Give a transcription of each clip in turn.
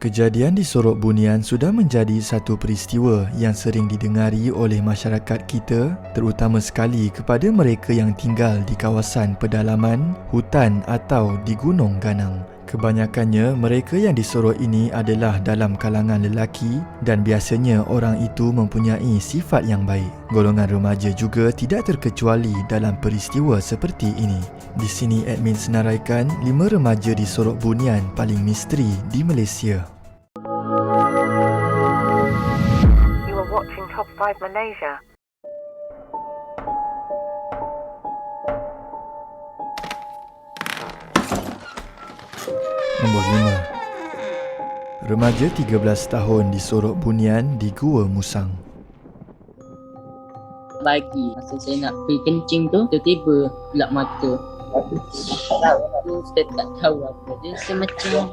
Kejadian di Sorok Bunian sudah menjadi satu peristiwa yang sering didengari oleh masyarakat kita, terutama sekali kepada mereka yang tinggal di kawasan pedalaman, hutan atau di gunung ganang. Kebanyakannya mereka yang disorok ini adalah dalam kalangan lelaki dan biasanya orang itu mempunyai sifat yang baik. Golongan remaja juga tidak terkecuali dalam peristiwa seperti ini. Di sini admin senaraikan 5 remaja di Sorok Bunian paling misteri di Malaysia. You are watching Top 5 Malaysia. Nombor 5. Remaja 13 tahun di Sorok Bunian di Gua Musang. Pagi masa saya nak pergi kencing tu, tiba-tiba gelap mata. Saya tak tahu apa. Dia semacam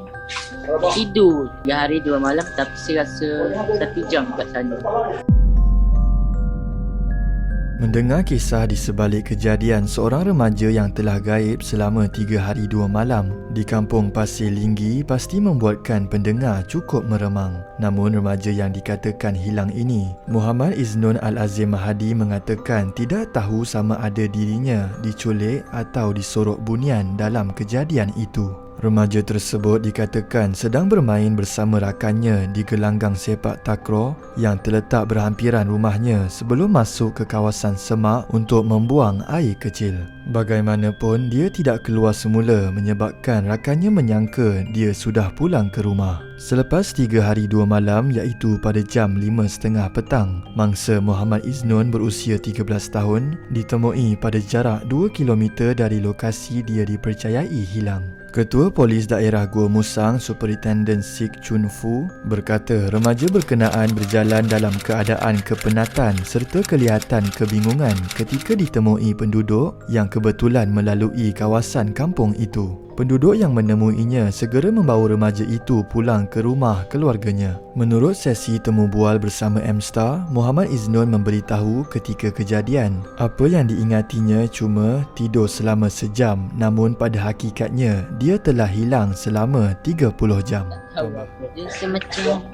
tidur 3 hari 2 malam, tapi saya rasa 1 jam kat sana. Mendengar kisah di sebalik kejadian seorang remaja yang telah gaib selama 3 hari 2 malam di kampung Pasir Linggi pasti membuatkan pendengar cukup meremang. Namun remaja yang dikatakan hilang ini, Muhammad Iznun Al-Azim Mahadi mengatakan tidak tahu sama ada dirinya diculik atau disorok bunian dalam kejadian itu. Remaja tersebut dikatakan sedang bermain bersama rakannya di gelanggang sepak takraw yang terletak berhampiran rumahnya sebelum masuk ke kawasan semak untuk membuang air kecil. Bagaimanapun, dia tidak keluar semula menyebabkan rakannya menyangka dia sudah pulang ke rumah. Selepas 3 hari 2 malam iaitu pada jam 5.30 petang, mangsa Muhammad Iznun berusia 13 tahun ditemui pada jarak 2 km dari lokasi dia dipercayai hilang. Ketua Polis Daerah Gua Musang, Superintendent Sik Chun Fu, berkata remaja berkenaan berjalan dalam keadaan kepenatan serta kelihatan kebingungan ketika ditemui penduduk yang kebetulan melalui kawasan kampung itu. Penduduk yang menemuinya segera membawa remaja itu pulang ke rumah keluarganya. Menurut sesi temu bual bersama M-Star, Muhammad Iznun memberitahu ketika kejadian, apa yang diingatinya cuma tidur selama sejam, namun pada hakikatnya dia telah hilang selama 30 jam. Tak tahu apa. Dia semacam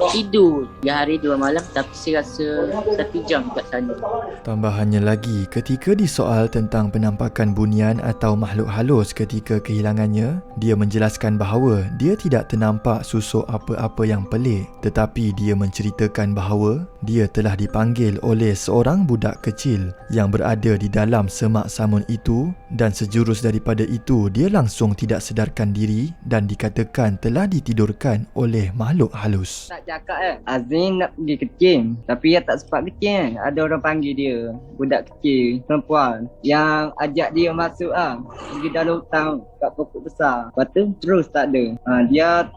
tidur 3 hari 2 malam, tapi saya rasa 1 jam kat sana. Tambahannya lagi, ketika disoal tentang penampakan bunian atau makhluk halus ketika kehilangannya, dia menjelaskan bahawa dia tidak ternampak susuk apa-apa yang pelik, tetapi dia menceritakan bahawa dia telah dipanggil oleh seorang budak kecil yang berada di dalam semak samun itu, dan sejurus daripada itu dia langsung tidak sedarkan diri dan dikatakan telah ditidurkan oleh makhluk halus. Tak cakap Azin nak pergi kecil, tapi dia tak sempat kecil. Ada orang panggil dia, budak kecil, perempuan, yang ajak dia masuk pergi dalam hutang kat pokok besar. Lepas tu terus tak ada. Dia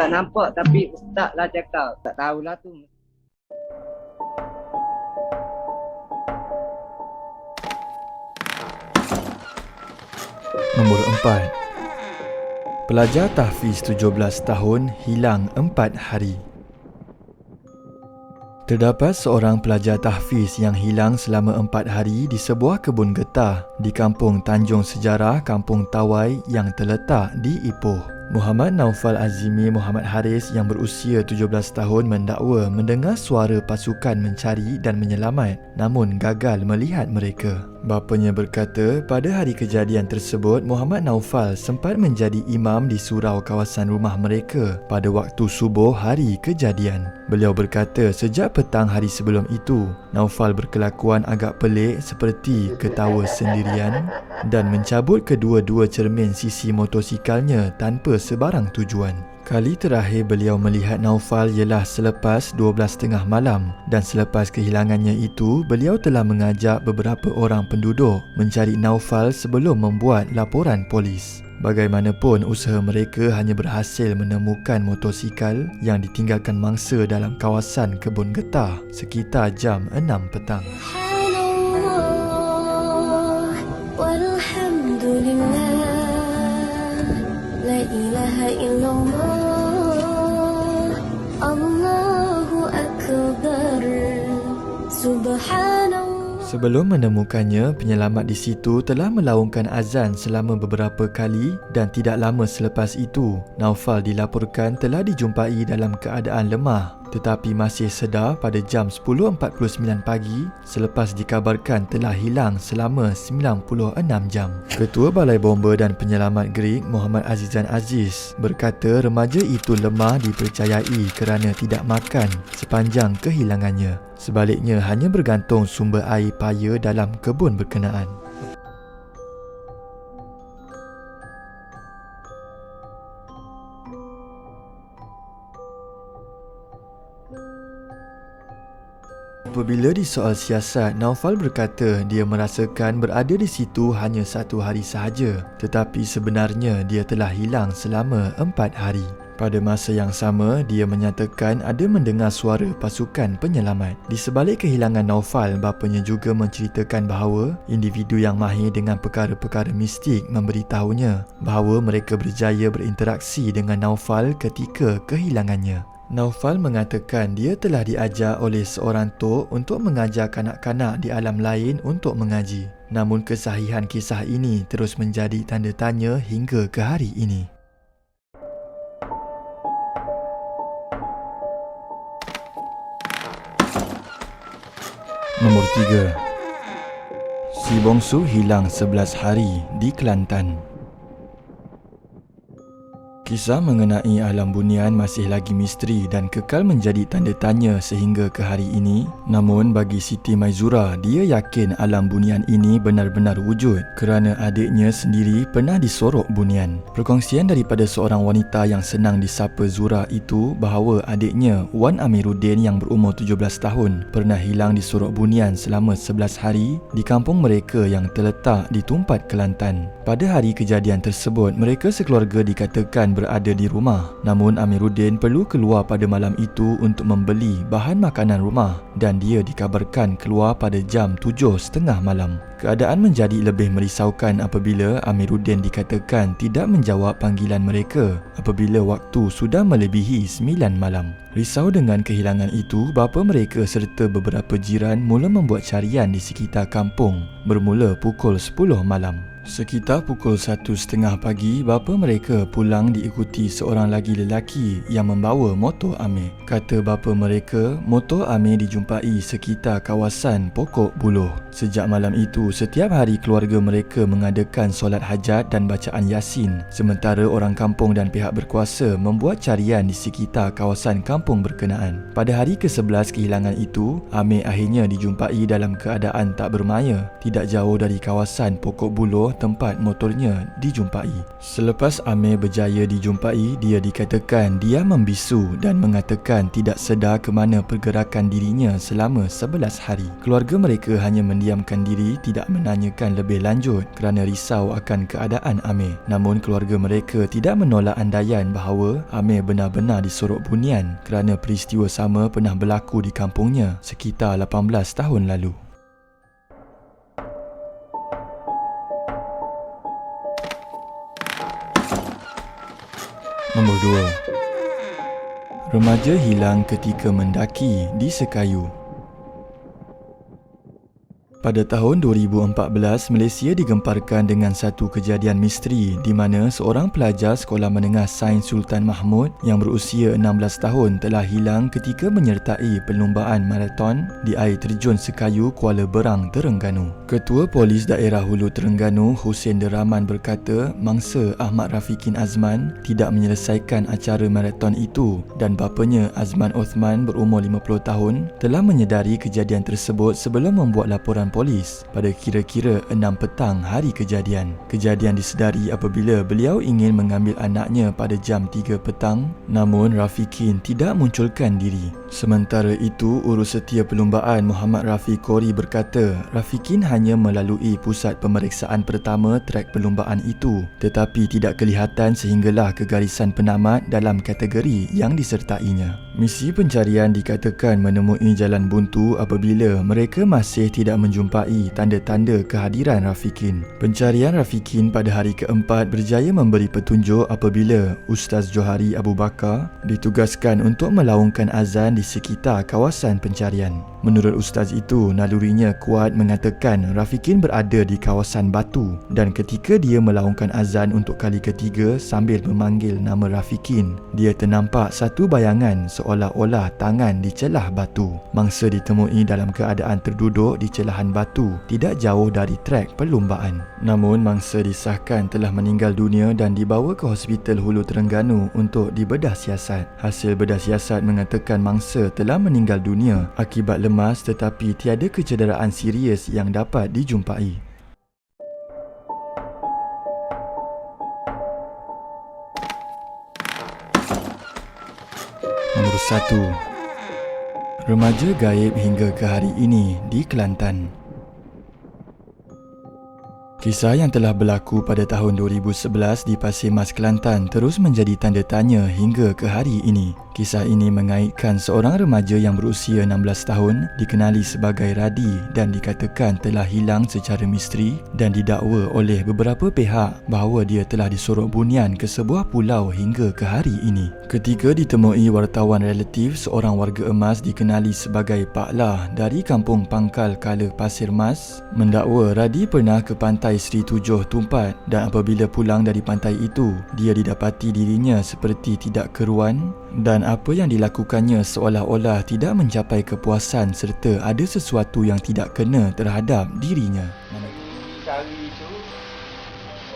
tak nampak, tapi ustaz lah cakap. Tak tahulah tu. Nombor 4. Pelajar tahfiz 17 tahun hilang 4 hari. Terdapat seorang pelajar tahfiz yang hilang selama 4 hari di sebuah kebun getah di kampung Tanjung Sejarah, Kampung Tawai yang terletak di Ipoh. Muhammad Naufal Azimi Muhammad Haris yang berusia 17 tahun mendakwa mendengar suara pasukan mencari dan menyelamat, namun gagal melihat mereka. Bapanya berkata pada hari kejadian tersebut Muhammad Naufal sempat menjadi imam di surau kawasan rumah mereka pada waktu subuh hari kejadian. Beliau berkata sejak petang hari sebelum itu, Naufal berkelakuan agak pelik seperti ketawa sendirian dan mencabut kedua-dua cermin sisi motosikalnya tanpa sebarang tujuan. Kali terakhir beliau melihat Naufal ialah selepas 12.30 malam, dan selepas kehilangannya itu, beliau telah mengajak beberapa orang penduduk mencari Naufal sebelum membuat laporan polis. Bagaimanapun, usaha mereka hanya berhasil menemukan motosikal yang ditinggalkan mangsa dalam kawasan kebun getah sekitar jam 6 petang. Sebelum menemukannya, penyelamat di situ telah melaungkan azan selama beberapa kali dan tidak lama selepas itu, Naufal dilaporkan telah dijumpai dalam keadaan lemah tetapi masih sedar pada jam 10.49 pagi selepas dikabarkan telah hilang selama 96 jam. Ketua Balai Bomba dan Penyelamat Greek, Muhammad Azizan Aziz, berkata remaja itu lemah dipercayai kerana tidak makan sepanjang kehilangannya. Sebaliknya hanya bergantung sumber air paya dalam kebun berkenaan. Apabila disoal siasat, Naufal berkata dia merasakan berada di situ hanya 1 hari sahaja, tetapi sebenarnya dia telah hilang selama 4 hari. Pada masa yang sama, dia menyatakan ada mendengar suara pasukan penyelamat. Di sebalik kehilangan Naufal, bapanya juga menceritakan bahawa individu yang mahir dengan perkara-perkara mistik memberitahunya bahawa mereka berjaya berinteraksi dengan Naufal ketika kehilangannya. Naufal mengatakan dia telah diajar oleh seorang tok untuk mengajar kanak-kanak di alam lain untuk mengaji. Namun kesahihan kisah ini terus menjadi tanda tanya hingga ke hari ini. Nombor 3. Si bongsu hilang 11 hari di Kelantan. Kisah mengenai alam bunian masih lagi misteri dan kekal menjadi tanda tanya sehingga ke hari ini. Namun bagi Siti Maizura, dia yakin alam bunian ini benar-benar wujud kerana adiknya sendiri pernah disorok bunian. Perkongsian daripada seorang wanita yang senang disapa Zura itu bahawa adiknya, Wan Amiruddin yang berumur 17 tahun, pernah hilang disorok bunian selama 11 hari di kampung mereka yang terletak di Tumpat, Kelantan. Pada hari kejadian tersebut, mereka sekeluarga dikatakan berada di rumah. Namun Amiruddin perlu keluar pada malam itu untuk membeli bahan makanan rumah dan dia dikabarkan keluar pada jam 7.30 malam. Keadaan menjadi lebih merisaukan apabila Amiruddin dikatakan tidak menjawab panggilan mereka apabila waktu sudah melebihi 9 malam. Risau dengan kehilangan itu, bapa mereka serta beberapa jiran mula membuat carian di sekitar kampung bermula pukul 10 malam. Sekitar pukul 1.30 pagi, bapa mereka pulang diikuti seorang lagi lelaki yang membawa motor Amir. Kata bapa mereka, motor Amir dijumpai sekitar kawasan Pokok Buluh. Sejak malam itu, setiap hari keluarga mereka mengadakan solat hajat dan bacaan Yasin, sementara orang kampung dan pihak berkuasa membuat carian di sekitar kawasan kampung berkenaan. Pada hari ke-11 kehilangan itu, Amir akhirnya dijumpai dalam keadaan tak bermaya, tidak jauh dari kawasan Pokok Buluh tempat motornya dijumpai. Selepas Amir berjaya dijumpai, dia dikatakan dia membisu dan mengatakan tidak sedar ke mana pergerakan dirinya selama 11 hari. Keluarga mereka hanya mendiamkan diri, tidak menanyakan lebih lanjut kerana risau akan keadaan Amir. Namun keluarga mereka tidak menolak andaian bahawa Amir benar-benar disorok bunian kerana peristiwa sama pernah berlaku di kampungnya sekitar 18 tahun lalu. Nombor 2. Remaja hilang ketika mendaki di Sekayu. Pada tahun 2014, Malaysia digemparkan dengan satu kejadian misteri di mana seorang pelajar sekolah menengah Sains Sultan Mahmud yang berusia 16 tahun telah hilang ketika menyertai perlumbaan maraton di air terjun Sekayu, Kuala Berang, Terengganu. Ketua Polis Daerah Hulu Terengganu, Hussein Deraman berkata mangsa Ahmad Rafikin Azman tidak menyelesaikan acara maraton itu dan bapanya Azman Othman berumur 50 tahun telah menyedari kejadian tersebut sebelum membuat laporan polis pada kira-kira 6 petang hari kejadian. Kejadian disedari apabila beliau ingin mengambil anaknya pada jam 3 petang, namun Rafikin tidak munculkan diri. Sementara itu, Urusetia Perlumbaan Muhammad Rafiq Kori berkata Rafikin hanya melalui pusat pemeriksaan pertama trek perlumbaan itu tetapi tidak kelihatan sehinggalah ke garisan penamat dalam kategori yang disertainya. Misi pencarian dikatakan menemui jalan buntu apabila mereka masih tidak menjumpai tanda-tanda kehadiran Rafikin. Pencarian Rafikin pada hari keempat berjaya memberi petunjuk apabila Ustaz Johari Abu Bakar ditugaskan untuk melaungkan azan di di sekitar kawasan pencarian. Menurut ustaz itu, nalurinya kuat mengatakan Rafikin berada di kawasan batu dan ketika dia melaungkan azan untuk kali ketiga sambil memanggil nama Rafikin, dia ternampak satu bayangan seolah-olah tangan di celah batu. Mangsa ditemui dalam keadaan terduduk di celahan batu tidak jauh dari trek perlumbaan. Namun mangsa disahkan telah meninggal dunia dan dibawa ke Hospital Hulu Terengganu untuk dibedah siasat. Hasil bedah siasat mengatakan mangsa telah meninggal dunia akibat lemas tetapi tiada kecederaan serius yang dapat dijumpai. Nombor 1. Remaja gaib hingga ke hari ini di Kelantan. Kisah yang telah berlaku pada tahun 2011 di Pasir Mas, Kelantan terus menjadi tanda tanya hingga ke hari ini. Kisah ini mengaitkan seorang remaja yang berusia 16 tahun dikenali sebagai Radi dan dikatakan telah hilang secara misteri dan didakwa oleh beberapa pihak bahawa dia telah disorok bunian ke sebuah pulau hingga ke hari ini. Ketika ditemui wartawan relatif, seorang warga emas dikenali sebagai Pak Lah dari kampung Pangkal Kala Pasir Mas mendakwa Radi pernah ke pantai Seri Tujuh Tumpat dan apabila pulang dari pantai itu, dia didapati dirinya seperti tidak keruan dan apa yang dilakukannya seolah-olah tidak mencapai kepuasan serta ada sesuatu yang tidak kena terhadap dirinya. Cari tu,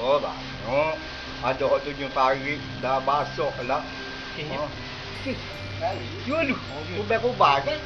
oh banyak. Ada orang tunjuk tarik, dah basah lah. Aduh, kubah kan?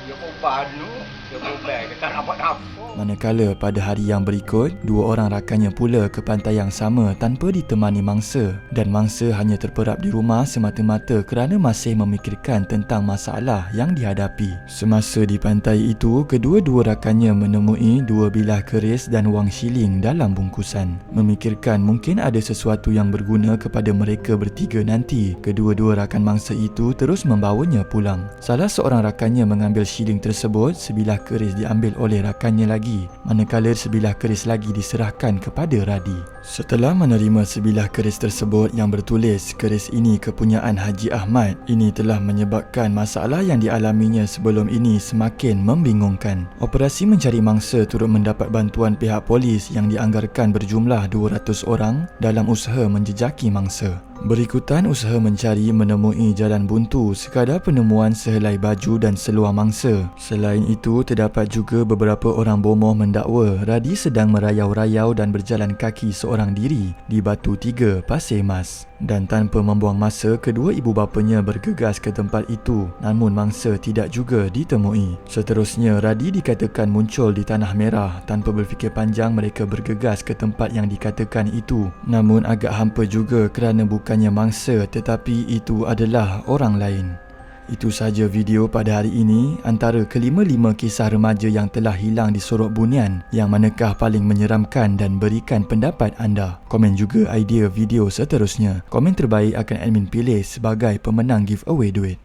Dia kubah tu, dia kubah tak dapat apa. Manakala pada hari yang berikut, dua orang rakannya pula ke pantai yang sama tanpa ditemani mangsa dan mangsa hanya terperap di rumah semata-mata kerana masih memikirkan tentang masalah yang dihadapi. Semasa di pantai itu, kedua-dua rakannya menemui dua bilah keris dan wang shilling dalam bungkusan. Memikirkan mungkin ada sesuatu yang berguna kepada mereka bertiga nanti, kedua-dua rakan mangsa itu terus membawanya pulang. Salah seorang rakannya mengambil shilling tersebut, sebilah keris diambil oleh rakannya lagi, manakala sebilah keris lagi diserahkan kepada Radi. Setelah menerima sebilah keris tersebut yang bertulis keris ini kepunyaan Haji Ahmad, ini telah menyebabkan masalah yang dialaminya sebelum ini semakin membingungkan. Operasi mencari mangsa turut mendapat bantuan pihak polis yang dianggarkan berjumlah 200 orang dalam usaha menjejaki mangsa. Berikutan usaha mencari menemui jalan buntu sekadar penemuan sehelai baju dan seluar mangsa. Selain itu, terdapat juga beberapa orang bomoh mendakwa Radi sedang merayau-rayau dan berjalan kaki seorang diri di Batu Tiga, Pasir Mas. Dan tanpa membuang masa, kedua ibu bapanya bergegas ke tempat itu, namun mangsa tidak juga ditemui. Seterusnya, Radi dikatakan muncul di Tanah Merah. Tanpa berfikir panjang, mereka bergegas ke tempat yang dikatakan itu. Namun agak hampa juga kerana bukannya mangsa tetapi itu adalah orang lain. Itu sahaja video pada hari ini. Antara kelima-lima kisah remaja yang telah hilang di Sorok Bunian, yang manakah paling menyeramkan, dan berikan pendapat anda. Komen juga idea video seterusnya. Komen terbaik akan admin pilih sebagai pemenang giveaway duit.